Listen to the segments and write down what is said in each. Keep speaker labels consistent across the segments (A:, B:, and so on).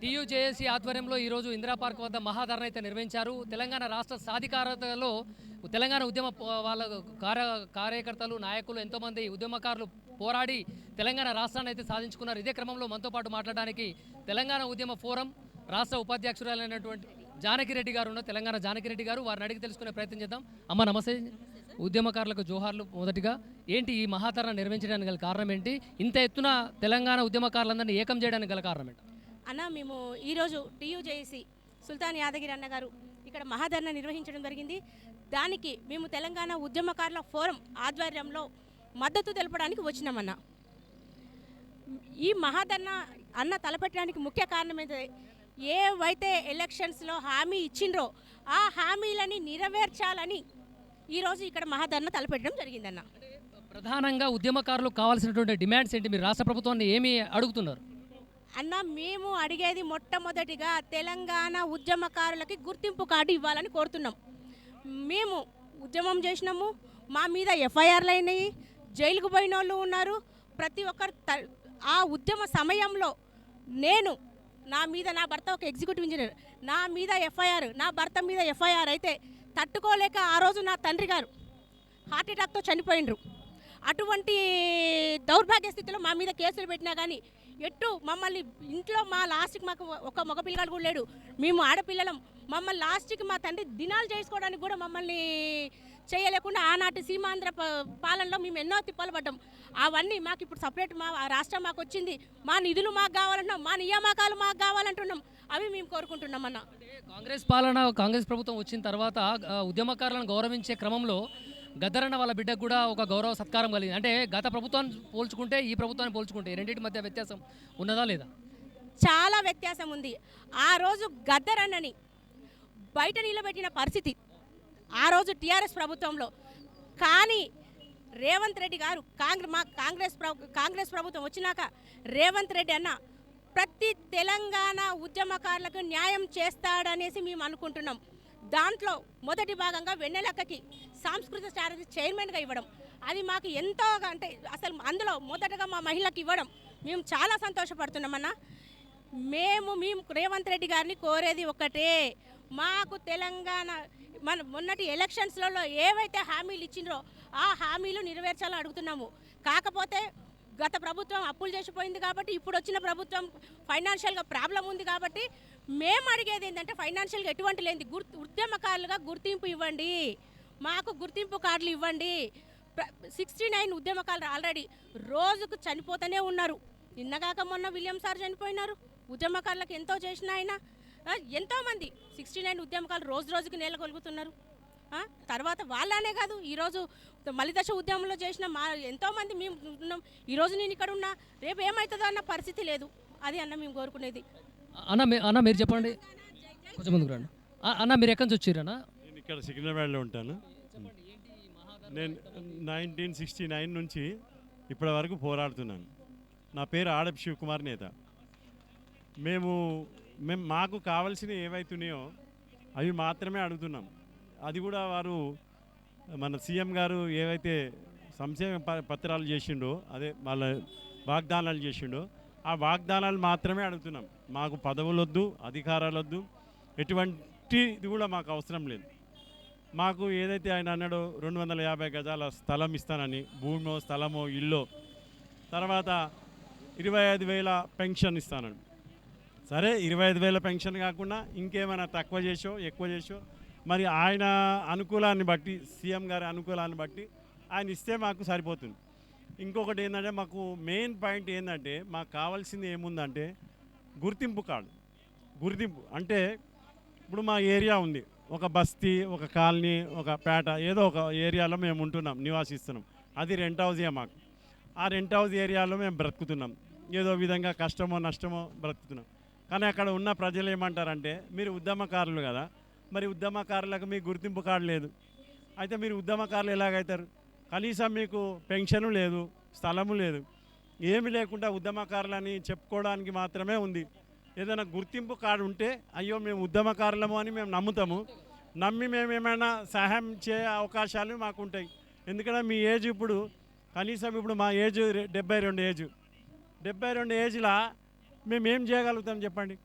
A: టీయూజేఏసీ ఆధ్వర్యంలో ఈరోజు ఇందిరా పార్క్ వద్ద మహాధరణ అయితే నిర్వహించారు. తెలంగాణ రాష్ట్ర సాధికారతలో తెలంగాణ ఉద్యమ వాళ్ళ కార్యకర్తలు, నాయకులు ఎంతోమంది ఉద్యమకారులు పోరాడి తెలంగాణ రాష్ట్రాన్ని అయితే సాధించుకున్నారు. ఇదే క్రమంలో మనతో పాటు మాట్లాడడానికి తెలంగాణ ఉద్యమ ఫోరం రాష్ట్ర ఉపాధ్యక్షురాలైనటువంటి జానకిరెడ్డి గారు ఉన్నారు. తెలంగాణ జానకిరెడ్డి గారు, వారిని అడిగి తెలుసుకునే ప్రయత్నం చేద్దాం. అమ్మ నమస్తే. ఉద్యమకారులకు జోహార్లు. మొదటిగా ఏంటి ఈ మహాధరణ నిర్వహించడానికి గల కారణం ఏంటి? ఇంత ఎత్తున తెలంగాణ ఉద్యమకారులందరినీ ఏకం చేయడానికి గల కారణం ఏంటి?
B: అన్న, మేము ఈరోజు టీయూజేఏసీ సుల్తాన్ యాదగిరి అన్న గారు ఇక్కడ మహాధరణ నిర్వహించడం జరిగింది. దానికి మేము తెలంగాణ ఉద్యమకారుల ఫోరం ఆధ్వర్యంలో మద్దతు తెలపడానికి వచ్చినామన్న. ఈ మహాధరణ అన్న తలపెట్టడానికి ముఖ్య కారణం ఏంటంటే, ఏవైతే ఎలక్షన్స్లో హామీ ఇచ్చిండ్రో ఆ హామీలని నెరవేర్చాలని ఈరోజు ఇక్కడ మహాధరణ తలపెట్టడం జరిగిందన్న.
A: ప్రధానంగా ఉద్యమకారులు కావాల్సినటువంటి డిమాండ్స్ ఏంటి? మీరు రాష్ట్ర ప్రభుత్వాన్ని ఏమి అడుగుతున్నారు?
B: అన్న, మేము అడిగేది మొట్టమొదటిగా తెలంగాణ ఉద్యమకారులకి గుర్తింపు కార్డు ఇవ్వాలని కోరుతున్నాం. మేము ఉద్యమం చేసినాము, మా మీద ఎఫ్ఐఆర్లు అయినాయి, జైలుకు పోయిన వాళ్ళు ఉన్నారు. ప్రతి ఒక్కరు ఆ ఉద్యమ సమయంలో నా మీద, నా భర్త ఒక ఎగ్జిక్యూటివ్ ఇంజనీర్, నా మీద ఎఫ్ఐఆర్, నా భర్త మీద ఎఫ్ఐఆర్ అయితే తట్టుకోలేక ఆ రోజు నా తండ్రి గారు హార్ట్ అటాక్తో చనిపోయినరు. అటువంటి దౌర్భాగ్య స్థితిలో మా మీద కేసులు పెట్టినా కానీ మమ్మల్ని ఇంట్లో మా లాస్ట్కి మాకు ఒక మగ పిల్లగాడు కూడా లేడు, మేము ఆడపిల్లలం. మమ్మల్ని లాస్ట్కి మా తండ్రి దినాలు చేసుకోవడానికి కూడా మమ్మల్ని చేయలేకుండా ఆనాటి సీమాంధ్ర పాలనలో మేము ఎన్నో తిప్పలు పడ్డాం. అవన్నీ మాకు ఇప్పుడు సపరేట్ మా రాష్ట్రం మాకు వచ్చింది, మా నిధులు మాకు కావాలంటున్నాం, మా నియామకాలు మాకు కావాలంటున్నాం. అవి మేము కోరుకుంటున్నాం అన్న.
A: కాంగ్రెస్ ప్రభుత్వం వచ్చిన తర్వాత ఉద్యమకారులను గౌరవించే క్రమంలో గద్దరన్న వాళ్ళ బిడ్డకు కూడా ఒక గౌరవ సత్కారం కలిగింది. అంటే గత ప్రభుత్వాన్ని పోల్చుకుంటే ఈ ప్రభుత్వాన్ని పోల్చుకుంటే రెండింటి మధ్య వ్యత్యాసం ఉన్నదా లేదా?
B: చాలా వ్యత్యాసం ఉంది. ఆ రోజు గద్దరన్నని బయట నిలబెట్టిన పరిస్థితి ఆ రోజు టీఆర్ఎస్ ప్రభుత్వంలో. కానీ రేవంత్ రెడ్డి గారు కాంగ్రెస్ ప్రభుత్వం వచ్చినాక రేవంత్ రెడ్డి అన్న ప్రతి తెలంగాణ ఉద్యమకారులకు న్యాయం చేస్తాడనేసి మేము అనుకుంటున్నాం. దాంట్లో మొదటి భాగంగా వెన్నెలక్కకి సాంస్కృతిక చారిటీ చైర్మన్గా ఇవ్వడం, అది మాకు ఎంతో, అంటే అసలు అందులో మొదటగా మా మహిళకి ఇవ్వడం మేము చాలా సంతోషపడుతున్నామన్నా. మేము రేవంత్ రెడ్డి గారిని కోరేది ఒక్కటే, మాకు తెలంగాణ మొన్నటి ఎలక్షన్స్లలో ఏవైతే హామీలు ఇచ్చిండ్రో ఆ హామీలు నెరవేర్చాలని అడుగుతున్నాము. కాకపోతే గత ప్రభుత్వం అప్పులు చేసిపోయింది కాబట్టి, ఇప్పుడు వచ్చిన ప్రభుత్వం ఫైనాన్షియల్గా ప్రాబ్లం ఉంది కాబట్టి మేము అడిగేది ఏంటంటే, ఫైనాన్షియల్గా ఎటువంటి లేని ఉద్యమకారులుగా గుర్తింపు ఇవ్వండి, మాకు గుర్తింపు కార్డులు ఇవ్వండి. 69 ఉద్యమకారులు ఆల్రెడీ రోజుకు చనిపోతూనే ఉన్నారు. నిన్నగాక మొన్న విలియం సార్ చనిపోయినారు. ఉద్యమకారులకు ఎంతో చేసిన ఆయన, ఎంతోమంది 69 ఉద్యమకారులు రోజు రోజుకి నెలకొల్పుతున్నారు. తర్వాత వాళ్ళనే కాదు, ఈరోజు మలిదశ ఉద్యమంలో చేసిన ఎంతోమంది మేము ఉన్నాం. ఈరోజు నేను ఇక్కడ ఉన్నా, రేపు ఏమవుతుందో అన్న పరిస్థితి లేదు. అది అన్న మేము కోరుకునేది.
A: అన్న మీరు చెప్పండి, కొంచెం ముందుకు రండి. అన్న మీరు ఎక్కడి నుంచి వచ్చారన్నా?
C: నేను ఇక్కడ సికింద్రాబాద్లో ఉంటాను. నేను 1969 నుంచి ఇప్పటి వరకు పోరాడుతున్నాను. నా పేరు ఆడప్ శివకుమార్ నేత. మేము మాకు కావాల్సినవి ఏవైతున్నాయో అవి మాత్రమే అడుగుతున్నాం. అది కూడా వారు మన సీఎం గారు ఏవైతే సంక్షేమ పత్రాలు చేసిండో, అదే వాళ్ళ వాగ్దానాలు చేసిండో ఆ వాగ్దానాలు మాత్రమే అడుగుతున్నాం. మాకు పదవులు వద్దు, అధికారాలు వద్దు, ఎటువంటి ఇది కూడా మాకు అవసరం లేదు. మాకు ఏదైతే ఆయన అన్నాడో 250 గజాల స్థలం ఇస్తానని, భూమో స్థలమో ఇల్లో, తర్వాత 25,000 పెన్షన్ ఇస్తానని. సరే, 25,000 పెన్షన్ కాకుండా ఇంకేమైనా తక్కువ చేసో ఎక్కువ చేసో మరి ఆయన అనుకూలాన్ని బట్టి, సీఎం గారి అనుకూలాన్ని బట్టి ఆయన ఇస్తే మాకు సరిపోతుంది. ఇంకొకటి ఏంటంటే, మాకు మెయిన్ పాయింట్ ఏంటంటే, మాకు కావాల్సింది ఏముందంటే గుర్తింపు కార్డు. గుర్తింపు అంటే ఇప్పుడు మా ఏరియా ఉంది, ఒక బస్తీ, ఒక కాలనీ, ఒక పేట, ఏదో ఒక ఏరియాలో మేము ఉంటున్నాం, నివాసిస్తున్నాం. అది రెంట్ హౌసే మాకు. ఆ రెంట్ హౌస్ ఏరియాలో మేము బ్రతుకుతున్నాం, ఏదో విధంగా కష్టమో నష్టమో బ్రతుకుతున్నాం. కానీ అక్కడ ఉన్న ప్రజలు ఏమంటారంటే, మీరు ఉద్యమకారులు కదా, మరి ఉద్యమకారులకు మీకు గుర్తింపు కార్డు లేదు, అయితే మీరు ఉద్యమకారులు ఎలాగవుతారు? కనీసం మీకు పెన్షను లేదు, స్థలము లేదు, ఏమి లేకుండా ఉద్యమకారులని చెప్పుకోవడానికి మాత్రమే ఉంది. ఏదైనా గుర్తింపు కార్డు ఉంటే అయ్యో మేము ఉద్యమకారులము అని మేము నమ్ముతాము, నమ్మి మేము ఏమైనా సహాయం చేయ అవకాశాలు మాకు ఉంటాయి. ఎందుకంటే మీ ఏజ్ ఇప్పుడు కనీసం ఇప్పుడు మా ఏజ్ 72 ఏజ్. 72 ఏజ్లో మేము ఏం చేయగలుగుతాం చెప్పండి?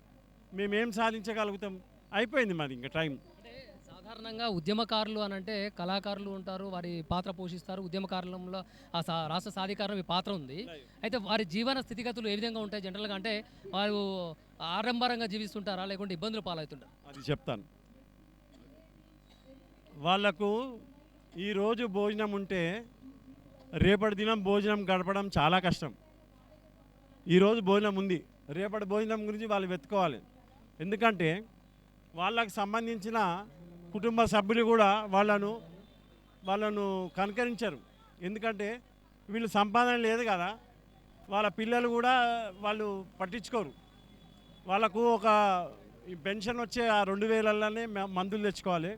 C: మేమేం సాధించగలుగుతాం? అయిపోయింది మాది ఇంకా టైం.
A: అంటే సాధారణంగా ఉద్యమకారులు అని అంటే కళాకారులు ఉంటారు, వారి పాత్ర పోషిస్తారు. ఉద్యమకారులంలో రాష్ట్ర సాధికారం ఈ పాత్ర ఉంది. అయితే వారి జీవన స్థితిగతులు ఏ విధంగా ఉంటాయి జనరల్గా? అంటే వారు ఆడంబరంగా జీవిస్తుంటారా, లేకుంటే ఇబ్బందులు పాలవుతుంటారా?
C: అది చెప్తాను. వాళ్ళకు ఈరోజు భోజనం ఉంటే రేపటి దినం భోజనం గడపడం చాలా కష్టం. ఈరోజు భోజనం ఉంది, రేపటి భోజనం గురించి వాళ్ళు వెతుకోవాలి. ఎందుకంటే వాళ్ళకు సంబంధించిన కుటుంబ సభ్యులు కూడా వాళ్ళను కనుకరించరు. ఎందుకంటే వీళ్ళు సంపాదన లేదు కదా, వాళ్ళ పిల్లలు కూడా వాళ్ళు పట్టించుకోరు. వాళ్ళకు ఒక పెన్షన్ వచ్చే ఆ 2000లోనే మందులు తెచ్చుకోవాలి.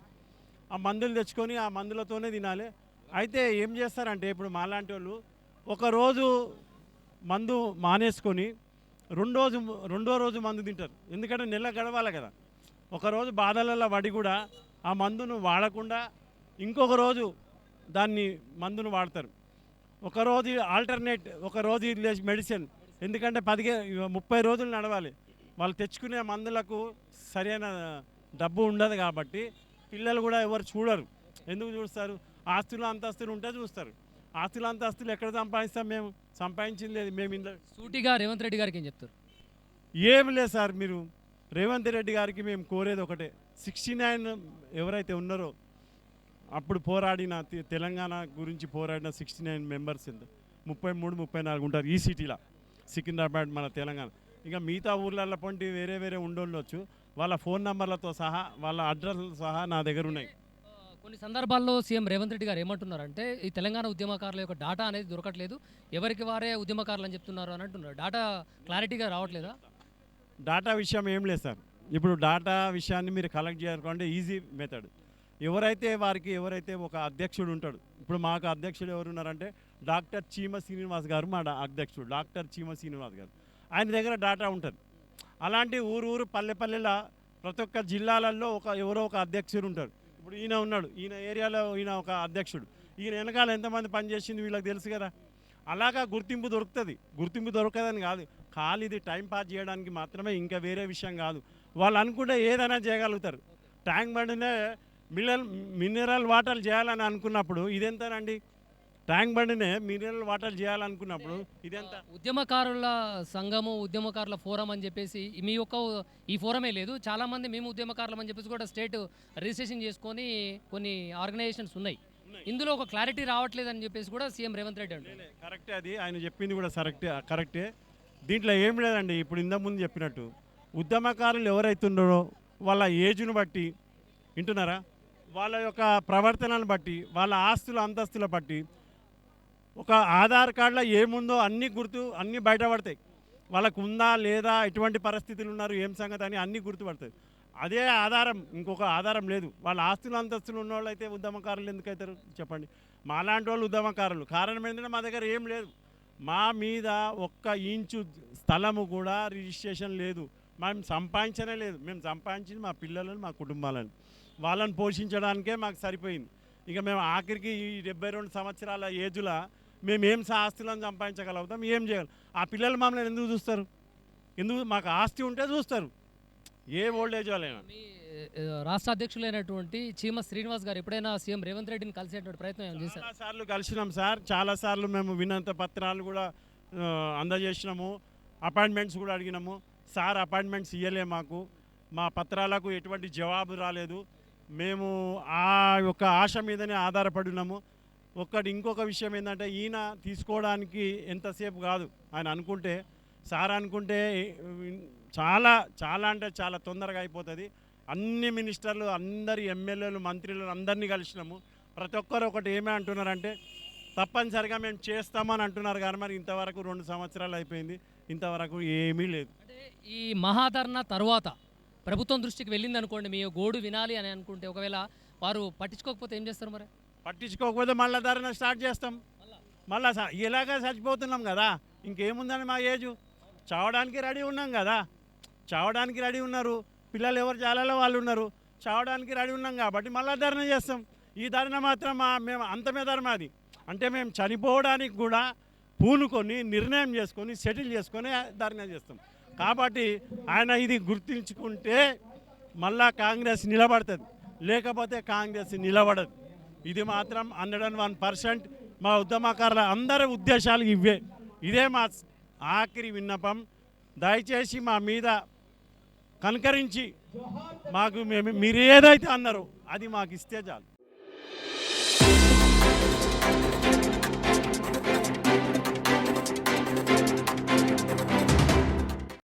C: ఆ మందులు తెచ్చుకొని ఆ మందులతోనే తినాలి. అయితే ఏం చేస్తారంటే ఇప్పుడు మాలాంటి వాళ్ళు ఒకరోజు మందు మానేసుకొని రెండో రోజు మందు తింటారు. ఎందుకంటే నెల గడవాలి కదా. ఒకరోజు బాధలలో పడి కూడా ఆ మందును వాడకుండా ఇంకొక రోజు మందును వాడతారు. ఒకరోజు ఆల్టర్నేట్, ఒకరోజు మెడిసిన్. ఎందుకంటే 30 రోజులు నడవాలి. వాళ్ళు తెచ్చుకునే మందులకు సరైన డబ్బు ఉండదు కాబట్టి పిల్లలు కూడా ఎవరు చూడరు. ఎందుకు చూస్తారు? ఆస్తులు అంతస్తులు ఉంటే చూస్తారు. ఆస్తులు అంతస్తులు ఎక్కడ సంపాదిస్తాం? మేము సంపాదించింది లేదు. మేము ఇందులో
A: సూటిగా రేవంత్ రెడ్డి గారికి ఏం చెప్తారు?
C: ఏం లేదు సార్. మీరు రేవంత్ రెడ్డి గారికి మేము కోరేది ఒకటే, 69 ఎవరైతే ఉన్నారో అప్పుడు పోరాడిన తెలంగాణ గురించి పోరాడిన 69 మెంబర్స్ 33-34 ఉంటారు ఈ సిటీలో, సికింద్రాబాద్ మన తెలంగాణ. ఇంకా మిగతా ఊర్లలో పొంటి వేరే ఉండొచ్చు. వాళ్ళ ఫోన్ నెంబర్లతో సహా వాళ్ళ అడ్రస్లతో సహా నా దగ్గర ఉన్నాయి.
A: కొన్ని సందర్భాల్లో సీఎం రేవంత్ రెడ్డి గారు ఏమంటున్నారంటే ఈ తెలంగాణ ఉద్యమకారుల యొక్క డాటా అనేది దొరకట్లేదు, ఎవరికి వారే ఉద్యమకారులు అని చెప్తున్నారు అని అంటున్నారు. డాటా క్లారిటీగా రావట్లేదా?
C: డాటా విషయం ఏం లేదు సార్. ఇప్పుడు డాటా విషయాన్ని మీరు కలెక్ట్ చేయాలంటే ఈజీ మెథడ్. ఎవరైతే ఒక అధ్యక్షుడు ఉంటాడు. ఇప్పుడు మాకు అధ్యక్షుడు ఎవరున్నారంటే డాక్టర్ చీమ శ్రీనివాస్ గారు మా అధ్యక్షుడు. డాక్టర్ చీమ శ్రీనివాస్ గారు, ఆయన దగ్గర డాటా ఉంటుంది. అలాంటి ఊరు పల్లెలా ప్రతి ఒక్క జిల్లాలలో ఎవరో ఒక అధ్యక్షుడు ఉంటారు. ఇప్పుడు ఈయన ఉన్నాడు, ఈయన ఏరియాలో ఈయన ఒక అధ్యక్షుడు. ఈయన వెనకాల ఎంతమంది పనిచేసింది వీళ్ళకి తెలుసు కదా. అలాగా గుర్తింపు దొరుకుతుంది. గుర్తింపు దొరకదని కాదు, ఖాళీ ఇది టైం పాస్ చేయడానికి మాత్రమే, ఇంకా వేరే విషయం కాదు. వాళ్ళు అనుకుంటే ఏదైనా చేయగలుగుతారు. ట్యాంక్ బండినే మినరల్ వాటర్ చేయాలని అనుకున్నప్పుడు ఇదెంతనండి? ట్యాంక్ బండినే మినరల్ వాటర్ చేయాలనుకున్నప్పుడు ఇదెంత?
A: ఉద్యమకారుల సంఘము, ఉద్యమకారుల ఫోరం అని చెప్పేసి మీ యొక్క ఈ ఫోరమే లేదు, చాలామంది మేము ఉద్యమకారులం అని చెప్పేసి కూడా స్టేట్ రిజిస్ట్రేషన్ చేసుకొని కొన్ని ఆర్గనైజేషన్స్ ఉన్నాయి. ఇందులో ఒక క్లారిటీ రావట్లేదు అని చెప్పేసి కూడా సీఎం రేవంత్ రెడ్డి అంటారు.
C: కరెక్టే, అది ఆయన చెప్పింది కూడా కరెక్టే. దీంట్లో ఏం లేదండి. ఇప్పుడు ఇంతకుముందు చెప్పినట్టు ఉద్యమకారులు ఎవరైతున్నారో వాళ్ళ ఏజ్ను బట్టి, వింటున్నారా, వాళ్ళ యొక్క ప్రవర్తనను బట్టి, వాళ్ళ ఆస్తుల అంతస్తుల బట్టి ఒక ఆధార్ కార్డులో ఏముందో అన్నీ బయటపడతాయి. వాళ్ళకు ఉందా లేదా, ఎటువంటి పరిస్థితులు ఉన్నారు, ఏం సంగతి అని అన్నీ గుర్తుపడతాయి. అదే ఆధారం, ఇంకొక ఆధారం లేదు. వాళ్ళ ఆస్తులు అంతస్తులు ఉన్న వాళ్ళు అయితే ఉద్యమకారులు ఎందుకు అవుతారు చెప్పండి? మాలాంటి వాళ్ళు ఉద్యమకారులు. కారణం ఏంటంటే మా దగ్గర ఏం లేదు. మా మీద 1 ఇంచు స్థలము కూడా రిజిస్ట్రేషన్ లేదు. మేము సంపాదించనే లేదు. మేము సంపాదించింది మా పిల్లలను, మా కుటుంబాలను, వాళ్ళని పోషించడానికే మాకు సరిపోయింది. ఇక మేము ఆఖరికి ఈ 72 సంవత్సరాల ఏజ్లో మేమేం ఆస్తులను సంపాదించగలుగుతాం, ఏం చేయాలి? ఆ పిల్లలు మమ్మల్ని ఎందుకు చూస్తారు? మాకు ఆస్తి ఉంటే చూస్తారు, ఏ ఓల్డేజ్ వాళ్ళైనా.
A: మీ రాష్ట్ర అధ్యక్షులైనటువంటి చీమ శ్రీనివాస్ గారు ఎప్పుడైనా సీఎం రేవంత్ రెడ్డిని కలిసేటువంటి ప్రయత్నం ఏం చేశారు?
C: చాలాసార్లు కలిసినాం సార్. చాలాసార్లు మేము వినంత పత్రాలు కూడా అందజేసినాము, అపాయింట్మెంట్స్ కూడా అడిగినాము. సార్ అపాయింట్మెంట్స్ ఇవ్వలే మాకు, మా పత్రాలకు ఎటువంటి జవాబు రాలేదు. మేము ఆ యొక్క ఆశ మీదనే ఆధారపడినాము. ఇంకొక విషయం ఏంటంటే ఈయన తీసుకోవడానికి ఎంతసేపు కాదు. ఆయన అనుకుంటే, సార్ అనుకుంటే చాలా అంటే చాలా తొందరగా అయిపోతుంది. అన్ని మినిస్టర్లు, అందరి ఎమ్మెల్యేలు, మంత్రులు అందరినీ కలిసినాము. ప్రతి ఒక్కరు ఒకటి ఏమే అంటున్నారంటే తప్పనిసరిగా మేము చేస్తామని అంటున్నారు. కానీ మరి ఇంతవరకు 2 సంవత్సరాలు అయిపోయింది, ఇంతవరకు ఏమీ లేదు.
A: అంటే ఈ మహాధరణ తర్వాత ప్రభుత్వం దృష్టికి వెళ్ళింది అనుకోండి, మీ గోడు వినాలి అని అనుకుంటే, ఒకవేళ వారు పట్టించుకోకపోతే ఏం చేస్తారు? మరి
C: పట్టించుకోకపోతే మళ్ళీ ధరణ స్టార్ట్ చేస్తాం. మళ్ళీ ఇలాగే చచ్చిపోతున్నాం కదా, ఇంకేముందని మా ఏజు. చావడానికి రెడీ ఉన్నాం కదా, చావడానికి రెడీ ఉన్నారు పిల్లలు, ఎవరు చాలాలో వాళ్ళు ఉన్నారు. చావడానికి రెడీ ఉన్నాం కాబట్టి మళ్ళీ ధరణ చేస్తాం. ఈ ధరణ మాత్రం మేము అంతమే ధర్మ అది. అంటే మేము చనిపోవడానికి కూడా పూనుకొని నిర్ణయం చేసుకొని సెటిల్ చేసుకొని ధర్నా చేస్తాం. కాబట్టి ఆయన ఇది గుర్తించుకుంటే మళ్ళా కాంగ్రెస్ నిలబడుతుంది, లేకపోతే కాంగ్రెస్ నిలబడదు. ఇది మాత్రం 101% మా ఉద్యమకారుల అందరి ఉద్దేశాలు ఇవే. ఇదే మా ఆఖరి విన్నపం. దయచేసి మా మీద కనుకరించి మాకు మీరు ఏదైతే అన్నారో అది మాకు ఇస్తే చాలు.